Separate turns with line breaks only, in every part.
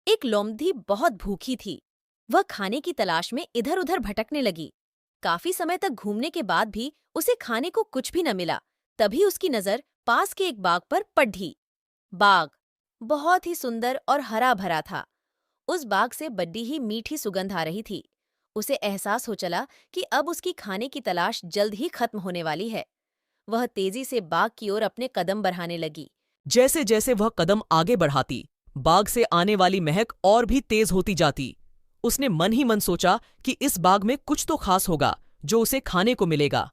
एक लोमड़ी बहुत भूखी थी। वह खाने की तलाश में इधर उधर भटकने लगी। काफी समय तक घूमने के बाद भी उसे खाने को कुछ भी न मिला। तभी उसकी नजर पास के एक बाग पर पड़ी। बाग बहुत ही सुंदर और हरा भरा था। उस बाग से बड़ी ही मीठी सुगंध आ रही थी। उसे एहसास हो चला कि अब उसकी खाने की तलाश जल्द ही खत्म होने वाली है। वह तेजी से बाग की ओर अपने कदम बढ़ाने लगी।
जैसे जैसे वह कदम आगे बढ़ाती, बाग से आने वाली महक और भी तेज होती जाती। उसने मन ही मन सोचा कि इस बाग में कुछ तो खास होगा जो उसे खाने को मिलेगा।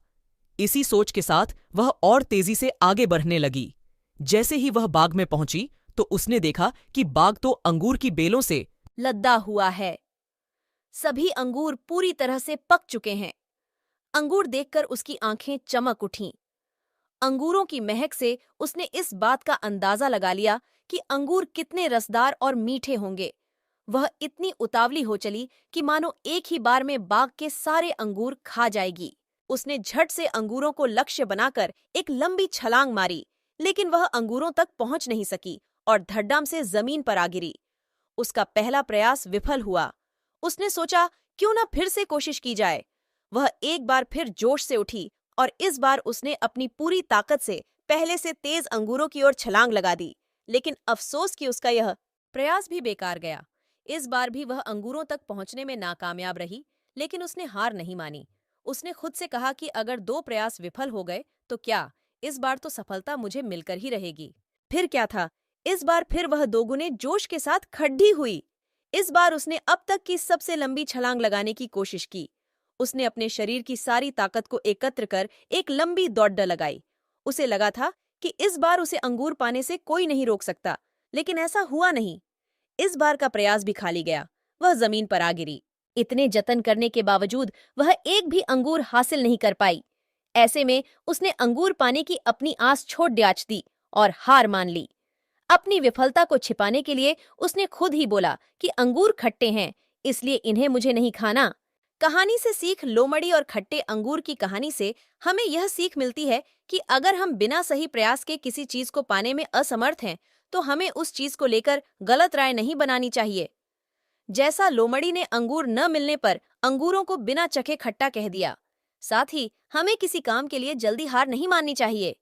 इसी सोच के साथ वह और तेजी से आगे बढ़ने लगी। जैसे ही वह बाग में पहुंची तो उसने देखा कि बाग तो अंगूर की बेलों से
लद्दा हुआ है। सभी अंगूर पूरी तरह से पक चुके हैं। अंगूर देखकर उसकी आंखें चमक उठीं। अंगूरों की महक से उसने इस बात का अंदाजा लगा लिया कि अंगूर कितने रसदार और मीठे होंगे। वह इतनी उतावली हो चली कि मानो एक ही बार में बाग के सारे अंगूर खा जाएगी। उसने झट से अंगूरों को लक्ष्य बनाकर एक लंबी छलांग मारी, लेकिन वह अंगूरों तक पहुंच नहीं सकी और धड़ाम से जमीन पर आ गिरी। उसका पहला प्रयास विफल हुआ। उसने सोचा, क्यों न फिर से कोशिश की जाए। वह एक बार फिर जोश से उठी और इस बार उसने अपनी पूरी ताकत से पहले से तेज अंगूरों की ओर छलांग लगा दी। लेकिन अफसोस कि उसका यह प्रयास भी बेकार गया। इस बार भी वह अंगूरों तक पहुंचने में नाकामयाब रही, लेकिन उसने हार नहीं मानी। उसने खुद से कहा कि अगर 2 प्रयास विफल हो गए तो क्या, इस बार तो सफलता मुझे मिलकर ही रहेगी। फिर क्या था, इस बार फिर वह दोगुने जोश के साथ खड़ी हुई। इस बार उसने अब तक की सबसे लंबी छलांग लगाने की कोशिश की। उसने अपने शरीर की सारी ताकत को एकत्र कर एक लंबी दौड़ लगाई। उसे लगा था कि इस बार उसे अंगूर पाने से कोई नहीं रोक सकता, लेकिन ऐसा हुआ नहीं। इस बार का प्रयास भी खाली गया। वह जमीन पर आ गिरी। इतने जतन करने के बावजूद वह एक भी अंगूर हासिल नहीं कर पाई। ऐसे में उसने अंगूर पाने की अपनी आस छोड़ डाच दी और हार मान ली। अपनी विफलता को छिपाने के लिए उसने खुद ही बोला कि अंगूर खट्टे हैं, इसलिए इन्हें मुझे नहीं खाना। कहानी से सीख, लोमड़ी और खट्टे अंगूर की कहानी से हमें यह सीख मिलती है कि अगर हम बिना सही प्रयास के किसी चीज को पाने में असमर्थ हैं, तो हमें उस चीज को लेकर गलत राय नहीं बनानी चाहिए। जैसा लोमड़ी ने अंगूर न मिलने पर अंगूरों को बिना चखे खट्टा कह दिया, साथ ही हमें किसी काम के लिए जल्दी हार नहीं माननी चाहिए।